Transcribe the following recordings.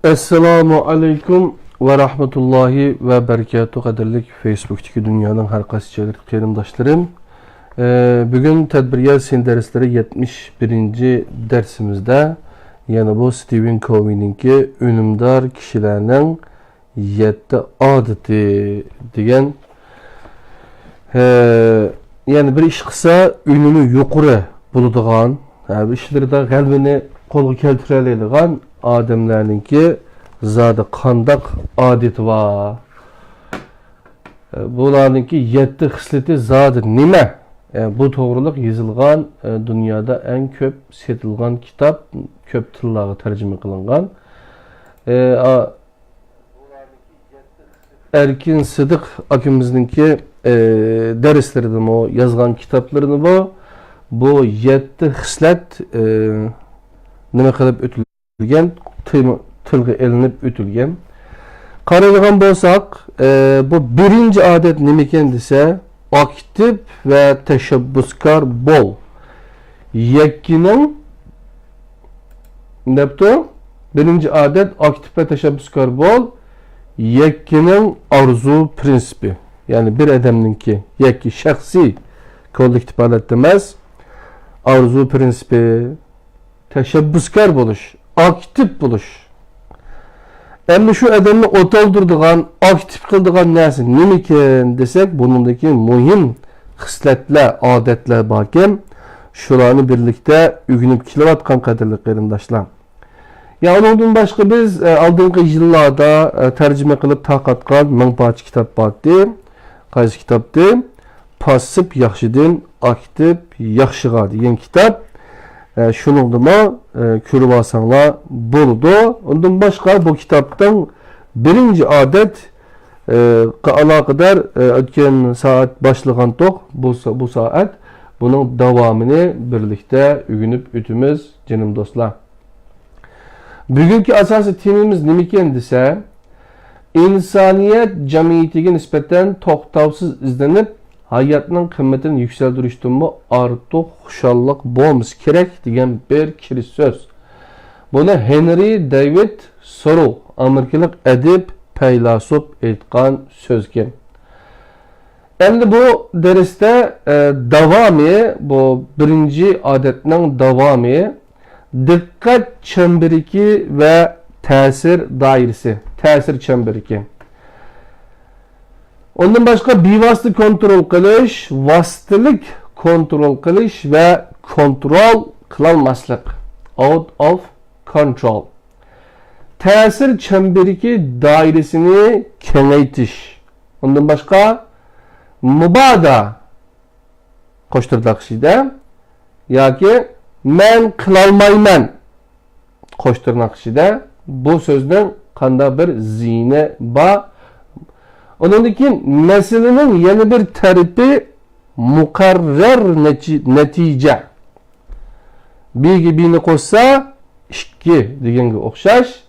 Esselamu Aleyküm ve Rahmetullahi ve Berekatuhu kaderlik Facebook'taki dünyanın her kasıçalık kerimdaşlarım. Bugün tedbiriyel sin dersleri 71. dersimizde yani bu Stephen Covey'ninki ünümdar kişilerinin 7 adeti degan yani bir iş kısa ünümü yukarı bulduğun işlerde kalbini kolu keltireleydiğin adamlarınki zadı kandak adeti var. Bularınki 7 xisleti zadı nime? Bu toğruluk yazılgan dünyada en köp setilgan kitap, köp tırlağı tercüme kılıngan. Erkin Sıdık akimizdeki derslerden o yazgan kitaplarını bu 7 xislet nime kılıp ötülgen, tılgı elinip ötülgen. Qaraydigan bolsak, bu birinci adet nimeken dese aktif ve teşebbüskar bol. Yekkinin nepto birinci adet aktif ve teşebbüskar bol. Yekkinin arzu prinsipi. Yani bir adamınki yekki şahsi kolektif alet demez. Arzu prinsipi teşebbüskar buluş, aktif buluş. Ama şu adamı otaldırdıgan, aktif kıldığan nesi nimiken desek bunundaki mühim xisletler, adetler bakem şularını birlikte ügünüp kilovatkan kadarlı kerindaşlar. Ya ondan başka biz aldığımız yıllarda tercüme kılıp takatkan menfaatçı kitap baktı. Qaysı kitaptı? Pasif yaxşıdın, aktif yaxşığa degan kitap. Şunun da körüp alsanlar buldu. Ondan başka bu kitaptan birinci adet alakadar ötken saat başlagan tok bu saat bunun devamını birlikte ügünüp ütümüz canım dostlar. Bugünkü asası temimiz nimiken dese insaniyet cemiyetiga nispeten toktavsız izlenip hayatının kıymetini yükseltirişten mu artık xuşallık bolmamız gerek degan bir kiri söz. Bunu Henry David Thoreau Amerikalik edip peylasop etkan sözken. Endi bu derste davamı bu birinci adetinin davamı dikkat çemberiki ve tesir dairesi, tesir çemberiki. Ondan başka bivasıta kontrol kılış, vasıtılık kontrol kılış ve kontrol kılalmaslık. Out of control. Tesir çemberiki dairesini kengeytiş. Ondan başka mübada koşturdak şeyde ya ki men kılalmayman koşturnak şeyde bu sözden kanda bir zine ba. Onundaki meselenin yeni bir tarifi mukarrer netice. Bir gibini koşsa iki degenge okşaş.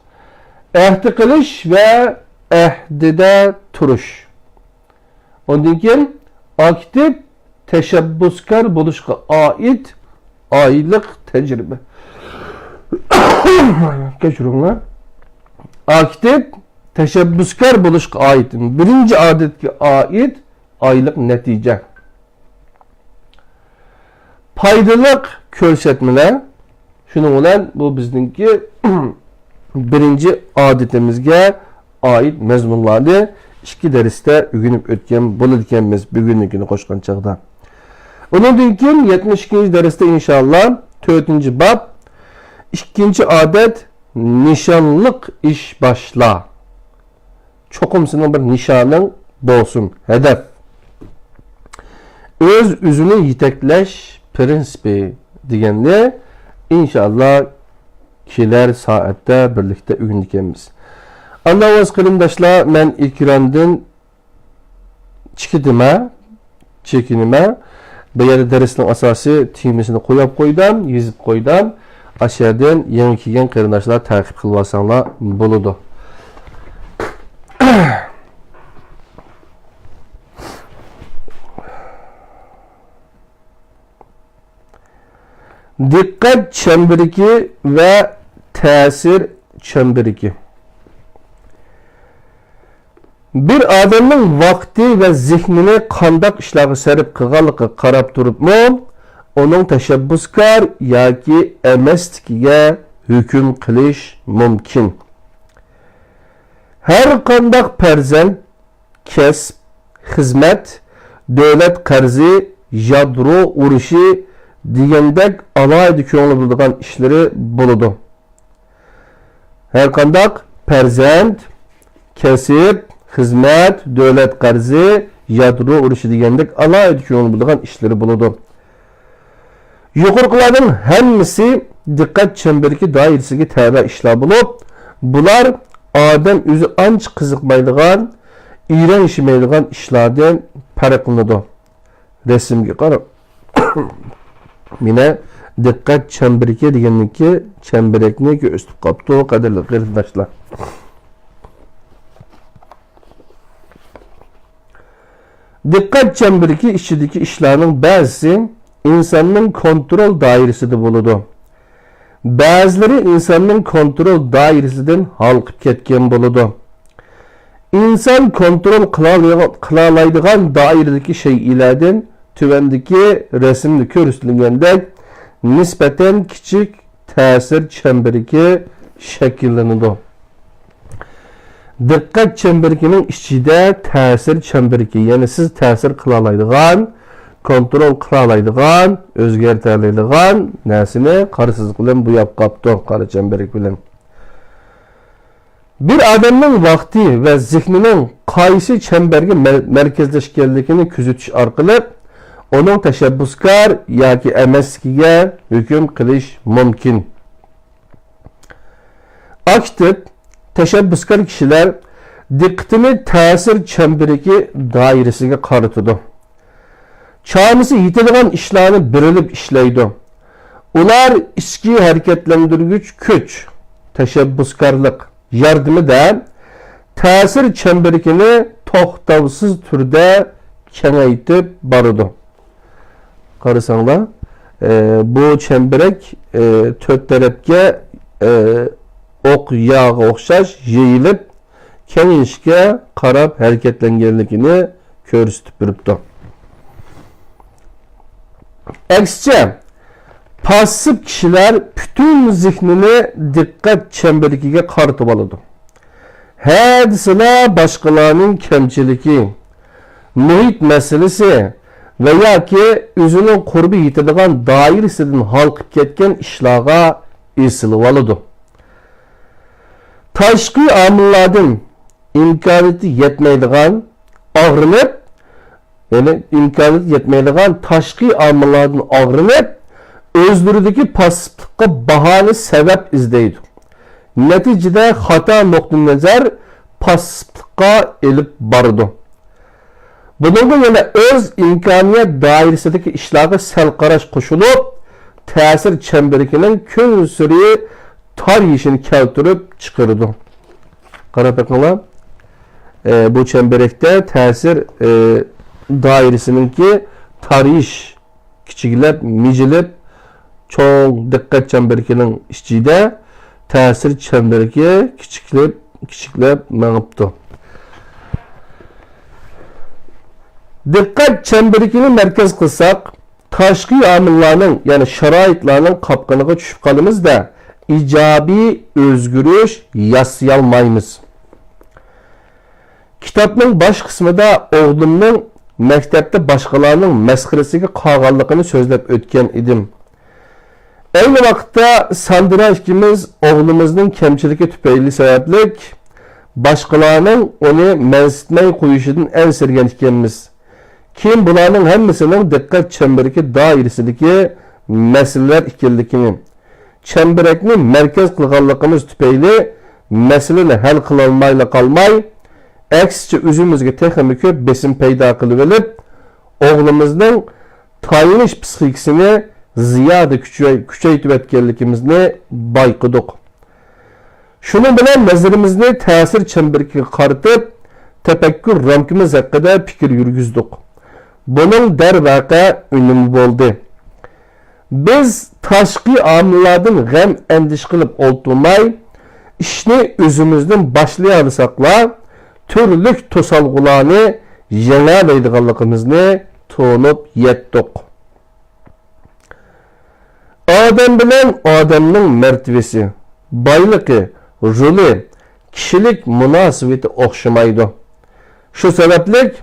Ehdi kılış ve ehdide turuş. Ondaki aktif teşebbüskar buluşka ait aylık tecrübe. Geçiyorlar. Aktif teşebbüskar buluşka ait. Birinci adetki ait aylık netice. Paydalık körsetmeler. Şunun olan bu bizdeki birinci adetimizge ait mezmunlardı. İki derste ügünüp ötken bulurkenimiz bugünkünü koşkan çağda. Onun dinkin 72. derste inşallah 4. bab 2. adet nişanlık iş başla. Çokumsunun bir nişanın bolsun. Hedef. Öz üzünü yitekleş prinsipi degende inşallah kiler saatte birlikte ügündikemiz. Allah'ız kırımdaşlar men ilkiramdan çekinime bu yerde dersinin asası timesini koyup koydum, yazıp koydum. Aşağıdan yeni kigen kırımdaşlar takip kılvasanlar buludu. Dikkat çemberiki ve tesir çemberiki. Bir adamın vakti ve zihnini qandaq işlarga sarf qilganligiga qarab turibmi, onun tashabbuskor yoki emasligiga hukm qilish mumkin. Har qandaq farzand, kasb, xizmat, davlat qarzi, yadro urushi degandek alayda ko'ngil bo'ladigan ishlari bo'ladi. Har qandaq farzand, kasb, xizmat, davlat qarzi, yadro urushi degandek alayda ko'ngil bo'ladigan ishlari bo'ladi. Yuqoriqilarning hammasi diqqat chemberiga doirasiga tabi ishlar bo'lib, bular odam o'zi ancha qiziqmaydigan, iyrangishmaydigan ishlardan farqlanadi. Resimga qarab. Mine diqqat chemberiga deganniki chemberekni ko'rsatib qopti, qadrli qarindoshlar. Diqqat chemberiki ichidagi ishlarning ba'zisi insonning kontrol doirasida bo'ladi. Ba'zilari insonning kontrol doirasidan halqib ketgan bo'ladi. İnson kontrol qila oladigan doiradagi shaylardan tuvandagi rasmda ko'rsatilgandek nisbatan kichik ta'sir chemberiga shakllanadi. Diqqat chemberining ichida ta'sir chemberigi, ya'ni siz ta'sir qila oladigan, kontrol qila oladigan, o'zgartira oladigan narsani qarsizlik bilan bu yap qapti, qara chemberik bilan. Bir adamning vaqti va zihnining qaysi chemberga markazlashganligini kuzatish orqali onun tashabbuskor yoki emasligiga hukm qilish mumkin. Aktiv, tashabbuskor kishilar diqqatini ta'sir chemberiga doirasiga qaratadi. Çağımızı yitadigan ishlarni birilib ishlaydi. Ular ichki harakatlantirgich kuch, tashabbuskorlik yordamida ta'sir chemberigini to'xtovsiz turda kengaytib boradi. Qarasanglar, bu chemberek to'rt tarafga o'q yog'i o'xshash yeyilib kengayishga qarab harakatlanganligini ko'rsatib turibdi. Aksice pasif kişiler bütün zihnini dikkat çemberikiga qaratib oladi. Hadisala başkalarının kemçiliki, muhit meselesi veya ki özünün qurbi yetadigan dairesinden halqib ketgan ishlarga esilib oladi. Tashqi omillardan imkoniyati yetmaydigan, og'rinib, yani imkoniyati yetmaydigan tashqi omillardan og'rinib, o'zlaridagi pasiflikqa bahona sabab izlaydi. Natijada xato nuqtai nazar pasiflikqa elib boradi. Bununla yana o'z imkoniyat doirasidagi ishlarga sal qarash qo'shilib, ta'sir chemberikining kun sari tariyishini keltirib chiqaradi. Qarab bakinglar, bu chemberekda ta'sir dairesininki tariyish kichiklab, mijilib, cho'ng diqqat chemberikining ichida ta'sir chemberigi kichiklab mangibdi. Diqqat chemberigini markaz qilsak, tashqi omillarning, ya'ni sharoitlarning qopqiniga tushib qolamizda, ijobiy o'zgarish yasay olmaymiz. Kitobning bosh qismida o'g'limning maktabda boshqalarning masxarasiga qolganligini so'zlab o'tgan edim. Ayni vaqtda Sandra ikimiz o'g'limizning kamchiligi tufayli sabablik boshqalarning uni mansitmay qo'yishidan ansirgan ekanmiz. Kim bularning hammasining diqqat chemberiga doirasidagi masalalar ekanligini, chamberakni markaz qilganligimiz tufayli masalani hal qila olmay qolmay, aksicha o'zimizga texnik ko'p besim paydo qilib olib, o'g'limizning tayinish psixikasini ziyoda kuchaytirib etganligimizni bayqadik. Shuning bilan nazarimizni ta'sir chemberiga qaratib, tafakkur ramkimiz haqida fikr yurgizdik. Bunun darvaqa unumi bo'ldi. Biz tashqi omillardan g'am andish qilib o'tirmay, ishni o'zimizdan boshlay olsaklar, türlük tosalgılarını yengileydiganligimizni to'nib yetdik. Odam bilan odamning martabasi, boyligi, roli, kishilik munosabati o'xshamaydi. Shu sababli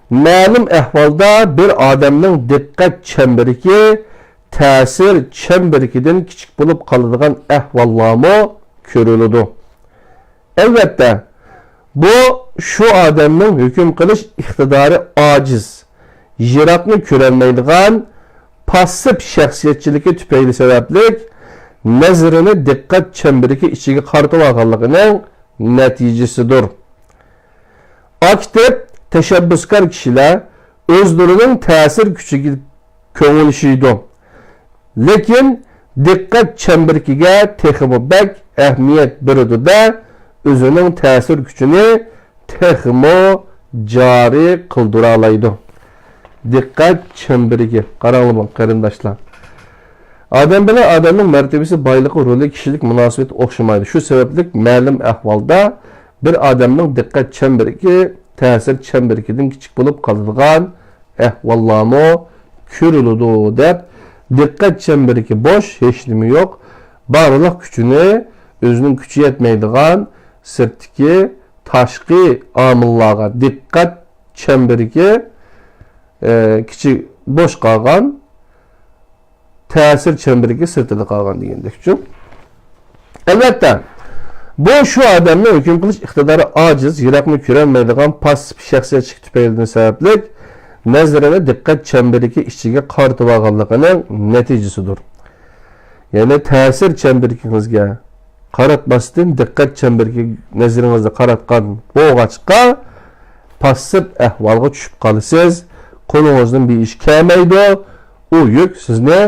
ma'lum ahvolda bir odamning diqqat chambariki ta'sir chambarikidan kichik bo'lib qoladigan ahvollarmi ko'riladi. Albatta, bu shu odamning hukm qilish iqtidori ojiz, yiroqni ko'rolmaydigan passiv shaxsiyatchiligi tufayli sababli nazarini diqqat chambariki ichiga qaratib olganligining natijasidir. Aktiv, tashabbuskor kishilar o'zlarining ta'sir kuchiga ko'ngilishiydi. Lekin diqqat chambarikiga texmi bak ahamiyat beradi-da, o'zining ta'sir kuchini texmi jari qildira oladi. Diqqat chambariki. Qaranglar qarindoshlar. Odam bilan odamning martabasi, boyligi, roli, kishilik munosabati o'xshamaydi. Shu sababli ma'lum ahvolda bir odamning diqqat chambariki ta'sir chambarikidan kichik bo'lib qoladigan ahvollarmi ko'riladi deb diqqat chambariki bo'sh, hech nima yo'q. Barliq kuchini o'zining kuchi yetmaydigan sirtdagi tashqi omillarga diqqat chambariki kichik bo'sh qolgan, ta'sir chambariki sirtida qolgan degandek uchun. Albatta, bu shu odamning hukm qilish iqtidori ojiz, yiroqni ko'rolmaydigan passiv shaxsiyatchilik tufaylidan sababli nazarini diqqat chambariki ichiga qaratib olganligining natijasidir. Ya'ni ta'sir chambarikingizga qaratmasdan diqqat chambariki nazaringizni qaratgan bo'g'achqa passiv ahvolga tushib qolasiz. Qo'lingizdan bir ish kelmaydi, u yuk sizni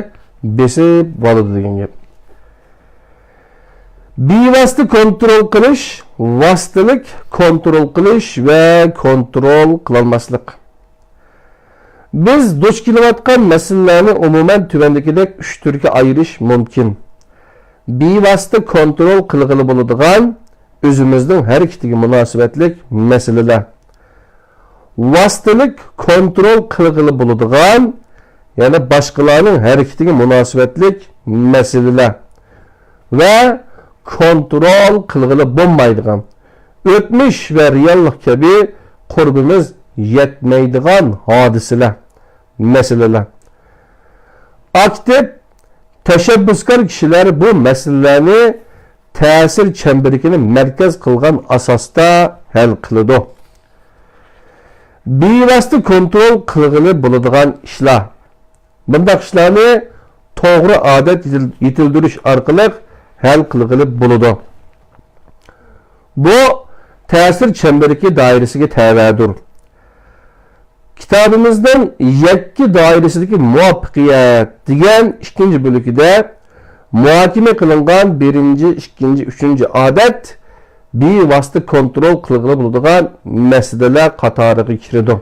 besib oladi degan gap. Bevosita kontrol qilish, vositalik kontrol qilish va kontrol qilolmaslik. Biz duch kelayotgan masalalarni umuman tuvandagidek 3 turga ayirish mumkin. Bevosita kontrol qilg'ili bo'ladigan o'zimizning harakatiga munosabatlik masalalar. Vositalik kontrol qilg'ili bo'ladigan, ya'ni boshqalarning harakatiga munosabatlik masalalar va kontrol qilg'ili bo'lmaydigan, o'tmish va reallik kabi qurbimiz yetmaydigan hodisalar, masalalar. Aktiv, tashabbuskor kishilar bu masalalarni ta'sir chambarikini markaz qilgan asosda hal qiladi. Bevosita kontrol qilg'ili bo'ladigan ishlar. Bunday ishlarni to'g'ri odat yetildirish orqali hal qilg'ili bo'ladi. Bu ta'sir chambariki doirasiga tabidir. Kitobimizdan yakki doirasidagi muvaffaqiyat degan 2-bo'likda muhokama qilingan 1, 2, 3 odat bevosita kontrol qilg'ili bo'ladigan masalalar qatoriga kiradi.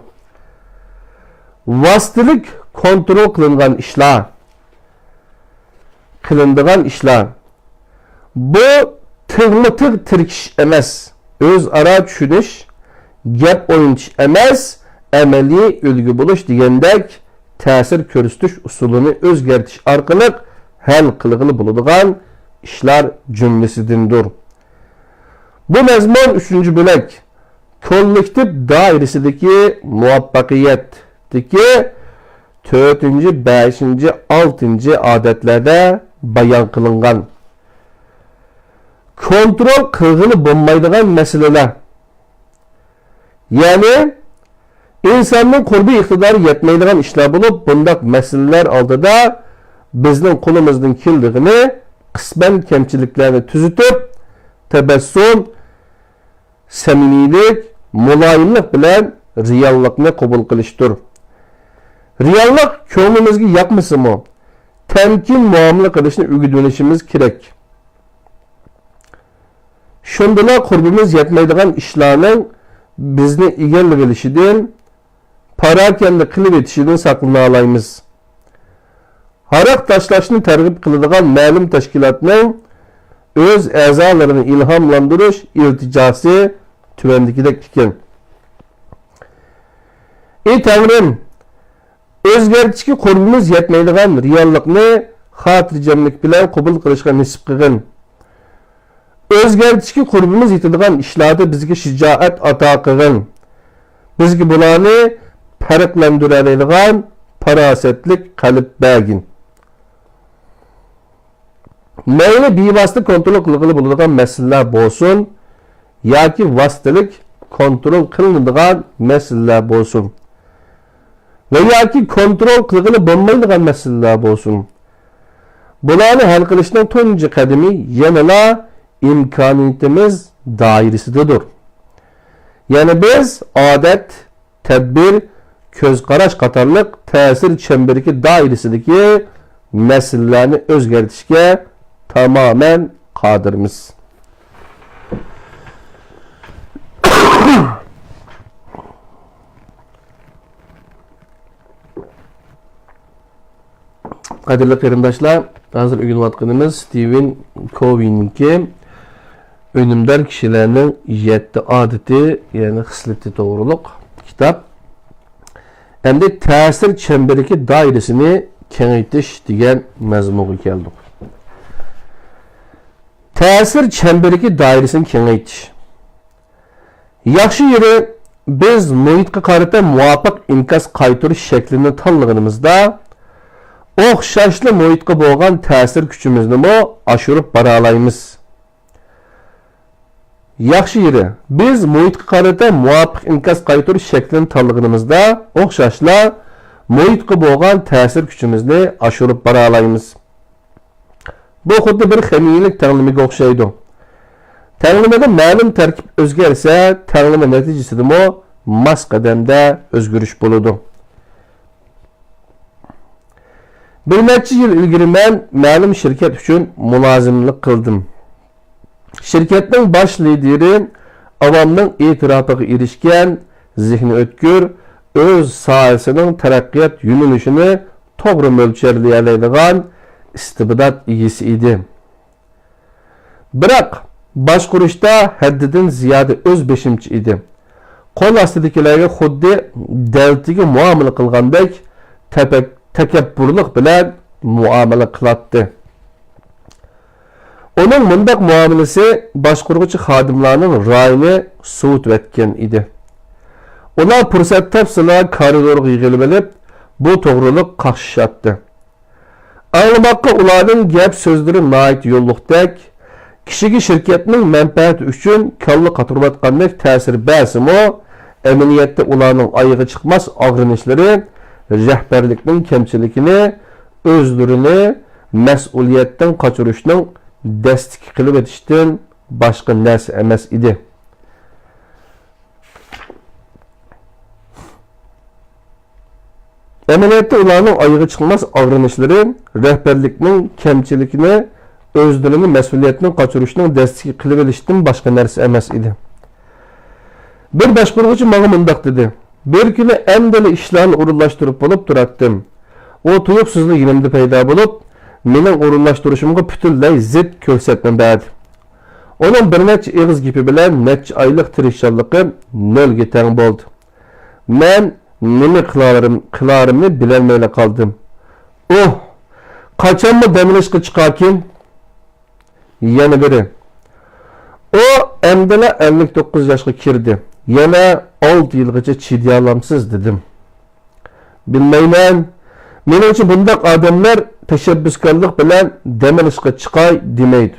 Vositalik kontrol qilingan ishlar, qilinadigan ishlar. Bu tig'ma-tig' tirkish emas, o'zaro tushunish, gap o'yintish emas, amaliy ulgu bo'lish degandek ta'sir ko'rsatish usulini o'zgartish orqali hal qilg'ili bo'ladigan ishlar jumlasidandir. Bu mazmun 3-bo'lak kollektiv doirasidagi muvaffaqiyatdagi 4, 5, 6 odatlarda bayon qilingan. Kontrol qilg'ili bo'lmaydigan masalalar. Ya'ni insonning qurbi iqtidori yetmaydigan ishlar bo'lib, bunday masalalar oldida bizning qo'limizdan keldig'ini qisman kamchiliklarni tuzitib, tabassum, samimiylik, muloyimlik bilan reallikni qabul qilishdir. Reallik ko'nglimizga yoqmasimi, temkin muomala qilishni o'rganishimiz kerak. Shundala qurbimiz yetmaydigan ishlarning bizni egallab olishidan, parakanda qilib etishidan saqlana olamiz. Haroq tashlashni targ'ib qiladigan ma'lum tashkilotning o'z a'zolarini ilhomlantirish iltijosi tüvendikidek iken. Ey Tanrım, özgertişki qurbimiz yetmeydigan reallikni xotirjamlik bilan qabul qilishga nisib qilgin. Özgertişki qurbimiz yetadigan ishlarda bizga shijoat ato qilgin. Bizga bularni farqlandira oladigan farosatlik qalb bergin. Mayli bevosita kontrol qilg'ili bo'ladigan masalalar bo'lsin yoki vositalik kontrol qilinadigan masalalar bo'lsin va yoki kontrol qilg'ili bo'lmaydigan masalalar bo'lsin. Bularni hal qilishning tunji qadami yanala imkoniyatimiz doirasidadir. Ya'ni biz odat, tadbir, ko'z qarash qatorliq ta'sir chambariki doirasidagi masalalarni o'zgartirishga tamamen qadirmiz. Qadrli qarindoshlar, hozir o'rganayotganimiz Stephen Covey'ninki Önümdar kişilerinin 7 adeti, yani xisleti to'g'riliq kitap. Endi ta'sir chambariki doirasini kengaytirish degan mazmunga keldik. Ta'sir chambariki doirasini kengaytirish. Yaxshi yeri biz muhitga qarata muvofiq inkas qaytarish shaklini tanlaganimizda o'xshashli muhitga bo'lgan ta'sir kuchimizni oshirib bora olamiz. Yaxshi yeri biz muhitga qarata muvofiq inkas qaytarish shaklini tanlaganimizda o'xshashli muhitga bo'lgan ta'sir kuchimizni oshirib bora olamiz. Bu xuddi bir ximiyalik tanlamaga o'xshaydi. Tanlamada ma'lum tarkib o'zgarsa, tanlama natijasida mos qadamda o'zgarish bo'ladi. Bir necha yil ilgari men ma'lum shirkat uchun mulozimlik qildim. Shirkatning bosh lideri avomning e'tirofiga erishgan, zehni o'tkir, o'z sohasining taraqqiyot yo'nalishini to'g'ri mo'lcharlay oladigan istibdod egasi edi. Biroq boshqurishda haddidan ziyoda o'z beshimchi edi. Qo'l ostidagilarga xuddi davlatiga muomala qilgandek takabburlik bilan muomala qilatdi. Onun mundaq muomalasi boshquruvchi xodimlarning rayini suvutib etgan edi. Ular fursat topsalar koridorga yig'ilib olib, bu to'g'riliq qaqshatdi. Anglamoqqa ularning gap so'zlari nihoyat yo'lliqdek, kishiga shirkatning manfaati uchun kalla qatirayotgandek ta'sir bersimi, amaliyotda ularning oyog'i chiqmas og'rinishlari rahbarlikning kamchiligini, o'zlarini mas'uliyatdan qochirishning dastik qilib o'tishdan boshqa narsa emas edi. Amaliyotda ularning oyog'i chiqmas og'rinishlari rahbarlikning kamchiligini, o'zlarini mas'uliyatdan qochirishning dastik qilib o'tishdan boshqa narsa emas edi. Bir boshqaruvchi menga mundaq dedi. Bir kuni endili ishlarni o'rinlashtirib bo'lib turatdim. O tuyuqsizlik yonimda paydo bo'lib, mening o'rinlashtirishimga butunlay zid ko'rsatma berdi. Onun bir necha eg'iz gapi bilan necha oylik tirishchanligim nolga teng bo'ldi. Men nima qilarimni bilolmay qoldim. Qachonmi damlashga chiqarkin? Yana biri. O endila 59 yoshga kirdi. Yana 6 yilgacha chiday olamsiz dedim. Bilmayman. Menimcha bundaq odamlar tashabbuskorlik bilan damlashga chiqay demaydi.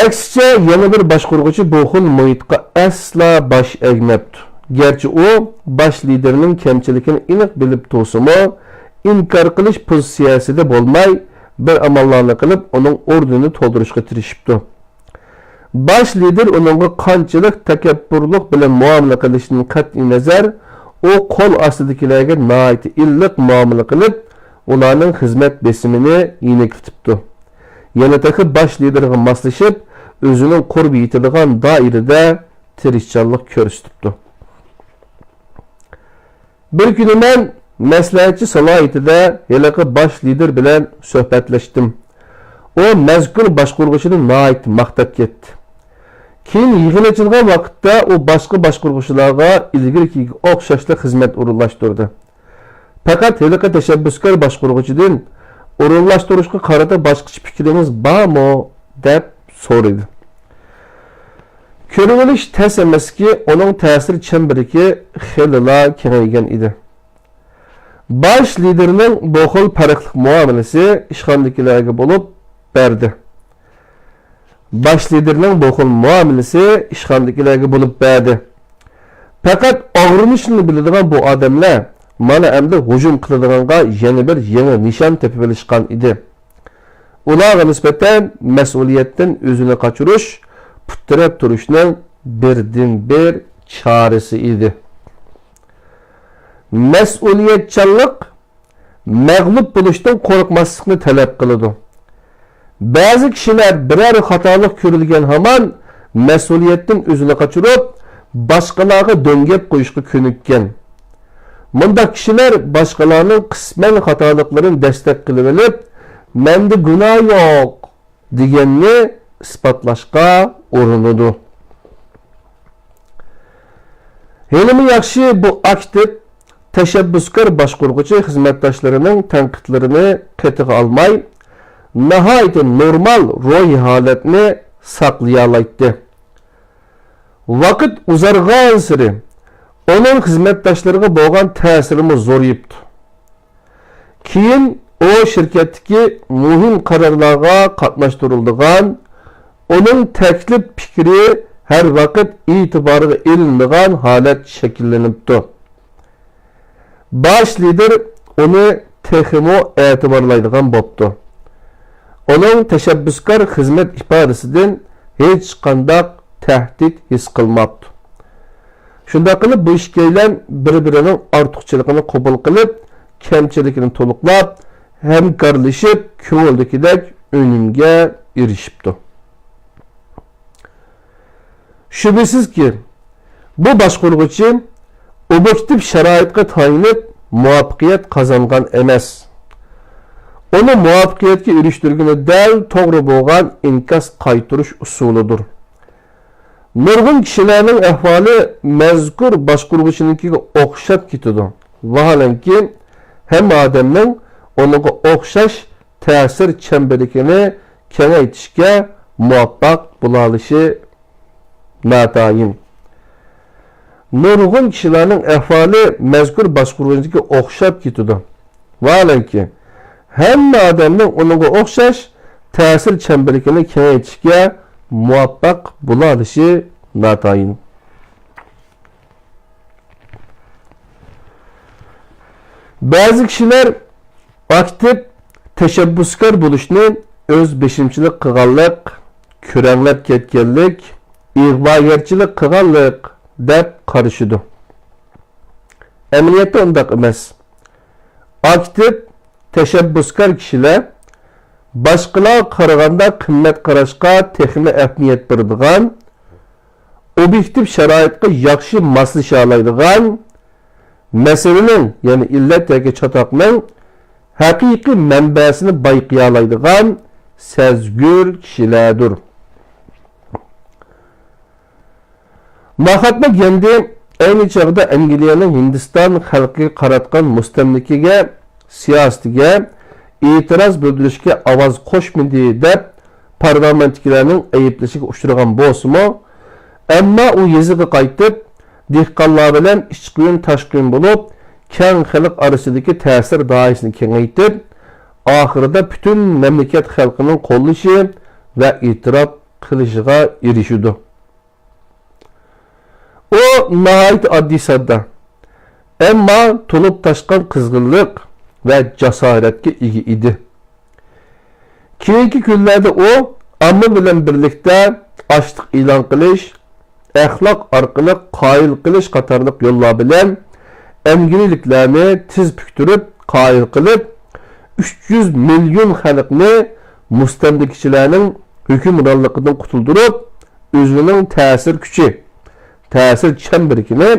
Aksicha yana bir boshqaruvchi bu xil muhitga asla bosh egmabdi. Gerçi o baş liderinin kamchiligini aniq bilib tursa-mu, inkor qilish pozitsiyasida bo'lmay, bir amallarni qilib, uning o'rnini to'ldirishga tirishibdi. Baş lider uningga qanchalik takabburlik bilan muomala qilishidan qat'iy nazar, o qo'l ostidagilarga nihoyat illiq muomala qilib, ularning xizmat besimini yengiltibdi. Yana takib baş liderga moslashib, o'zining qurbi yetadigan doirada tirishchanlik ko'rsatibdi. Bir kuni men maslahatchi salohiyatida haliqi bosh lider bilan suhbatlashdim. O mazkur boshqaruvchini nihoyat maqtab ketdi. Keyin yig'iladigan vaqtda u boshqa boshqaruvchilarga ilgirki o'xshashli xizmat o'rinlashtirdi. Faqat haliqi tashabbuskor boshqaruvchidan o'rinlashtirishga qarata boshqacha fikringiz bormi deb so'radi. Ko'rilish tez emaski, uning ta'sir chambariki xilila kengaygan edi. Baş liderning bu xil farqli muomalasi ishxonaliklarga bo'lib berdi. Baş liderning bu xil muomalasi ishxonaliklarga bo'lib berdi. Faqat og'rinishni biladigan bu odamlar mana endi hujum qiladiganga yangi nishon tepib olishgan edi. Ularga nisbatan mas'uliyatdan o'zini qochirish puttirab turishning birdan-bir chorasi edi. Mas'uliyatchanlik mag'lub bo'lishdan qo'rqmaslikni talab qiladi. Ba'zi kishilar biror xatolik ko'rilgan hamon mas'uliyatdan o'zini qochirib, boshqalarga do'ngab qo'yishga ko'nikkan. Bunda kishilar boshqalarning qisman xatoliklarini dastak qilib olib, menda gunoh yo'q deganni isbotlashga urinadi. Helimi yaxshi bu aktiv tashabbuskor boshqaruvchi xizmatdoshlarining tanqidlarini qatiga olmay, nihoyat normal ruhiy holatni saqlay oladi. Vaqt uzargan sari onun xizmatdoshlariga bo'lgan ta'sirimi zo'rayibdi. Keyin o shirkatdagi muhim qarorlarga qatnashtiriladigan, onun taklif fikri her vaqt e'tiboriga ilinadigan holat shakllanibdi. Baş lider onu texmo e'tiborlaydigan bo'pti. Onun tashabbuskor xizmat ifodasidan hech qanday tahdid his qilmabdi. Shunda qilib bu ishkaylar bir-birining ortiqchiligini qabul qilib, kamchilikini to'liqlab, hamkorlashib, ko'ngildagidek o'yinga erishibdi. Shubhasizki, bu boshqaruvchi objektiv sharoitga tayinib muvaffaqiyat qozongan emas. Onu muvaffaqiyatga erishtirgani dal to'g'ri bo'lgan inkas qaytirish usulidir. Nurg'un kishilarning ahvoli mazkur boshqaruvchinikiga o'xshab ketadi. Vaholanki, hamma odamning uninga o'xshash ta'sir chambarligini kengaytirishga muvaffaq bo'la olishi natayin. Nurg'un kishilarning ahvoli mazkur boshqaruvchinikiga o'xshab ketadi. Vaholanki, hamma odamning uninga o'xshash ta'sir chambarligini kengaytirishga muvaffaq bo'la olishi natayin. Ba'zi kishilar aktiv tashabbuskor bo'lishni o'z beshimchilik qilganlik, ko'ranglab ketganlik, ig'vogarchilik qilganlik deb qarashidi. Amaliyotda undaq emas. Aktiv tashabbuskor kishilar boshqalar qaraganda qimmat qarashga texnik ahamiyat beradigan, obyektiv sharoitga yaxshi moslasha oladigan, masalaning, ya'ni illat yoki chatoqning haqiqiy manbasini bayqay oladigan sezgur kishilardir. Mahatma Gandhi ayni chog'da Angliyaning Hindiston xalqiga qaratgan mustamlikaga siyosatiga e'tiroz bildirishga ovoz qo'shmadi deb parlamentdagilarning ayblashiga uchragan bo'lsa-mu, ammo u yeziga qaytib, dehqonlar bilan ichqiyun tashqiyun bo'lib, keng xalq orasidagi ta'sir doirasini kengaytib, oxirida butun mamlakat xalqining qo'llashi va e'tirof qilishiga erishdi. O nihoyat oddiy sodda, ammo to'lib toshgan qizg'inlik ve cesaretke ega idi. Keyingi kunlarda o amma bilan birlikte açlık ilan qilish, axloq orqali qoyil qilish qatorliq yo'llar bilan emgiriliklarni tiz puktirib, qoyil qilib 300 milyon xalqni mustamlikachilarning hukmronligidan qutuldirib, o'zining ta'sir kuchi, ta'sir chambarligini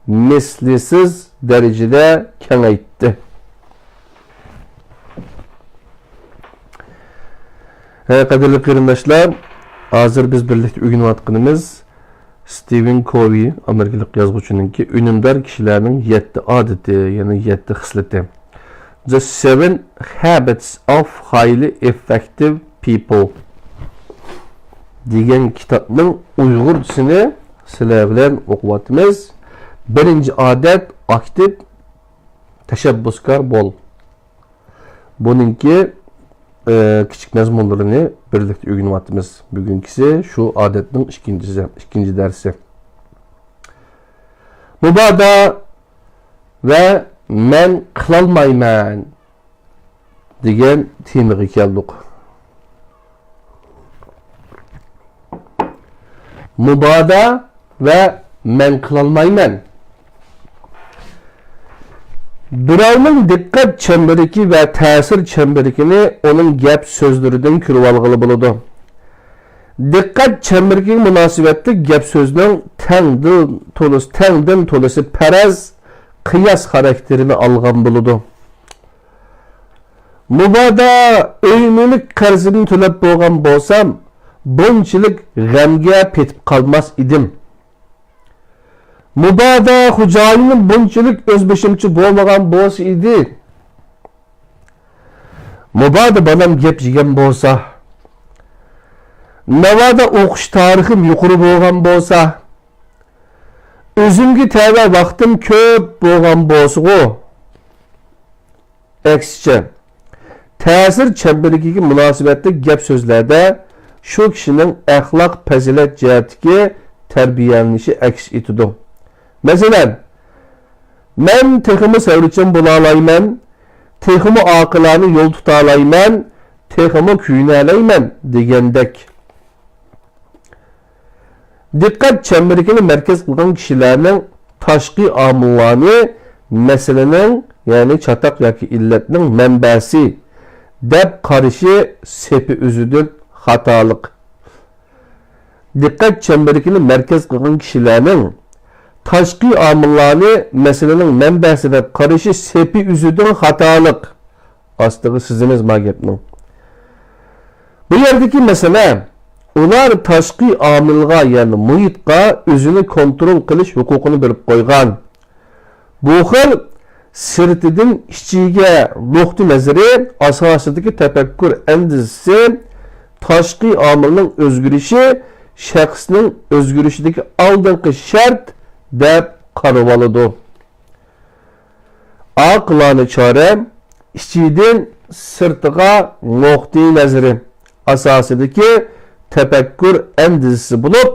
mislisiz darajada kengaytdi. Qadrli qarindoshlar, Hazır biz birlikte öğreniyotganımız Stephen Covey, Amerikalik yazgıçınınki Ünümdar kişilerinin 7 adeti, yani 7 xisleti. The 7 Habits of Highly Effective People degan kitapның Uyghur disini sizler bilen okuvatımız. Birinci adet aktif teşebbüskar bol. Bununki küçük mezmunlarını birlikte öğreniyotimiz. Bugünkisi şu adetning ikinci dersi. Mubada ve men kılalmayman degan temaga keldik. Mubada ve men kılalmayman. Birovning dikkat çemberiki ve ta'sir çemberikini onun gap sözlerinden ko'rib olg'ili bo'ladi. Dikkat çemberikiga munosabatda gap so'zning tengdan to'lisi paraz qiyas xarakterini olgan bo'ladi. Mubada o'yinlik qarzini to'lab bo'lgan bo'lsam, bunchalik g'amga petib qolmas edim. Mubada xo'jayinim bunchalik o'zbishimchi bo'lmagan bo'lsa edi. Mubada balam gap yegan bo'lsa, navoda o'qish tarixim yuqori bo'lgan bo'lsa, o'zimga tava vaqtim ko'p bo'lgan bo'lsa-ku, aksicha ta'sir chemberikiga munosabatda gap so'zlarda shu kishining axloq fazilat jihatiga tarbiyalanishi aks etadi. Mesela, men teximi sevrichen bo'la olayman, teximi aqilani yo'l tuta olayman, teximi kuyunalayman degandek. Dikkat çemberikini merkez qilgan kishilarning tashqi omillarni masalaning, ya'ni chatoq yoki illatning manbasi deb qarashi sepi o'zidan xatolik. Dikkat çemberikini merkez qilgan kishilarning tashqi omillarni masalaning manbasi deb qarashi sepi o'zidan xatolik. Ostiga sizimiz magapning. Bu yerdagi masala ular tashqi omilga, ya'ni muhitga o'zini kontrol qilish huquqini berib qo'ygan. Bu xil sirtidan ichiga nuqta nazari asosidagi tafakkur andizisi tashqi omilning o'zgarishi shaxsning o'zgarishidagi oldingi shart deb qarab oladi. Aqlani chora ichidan sirtiga nuqta nazari asosidagi tefekkür endizisi bulup,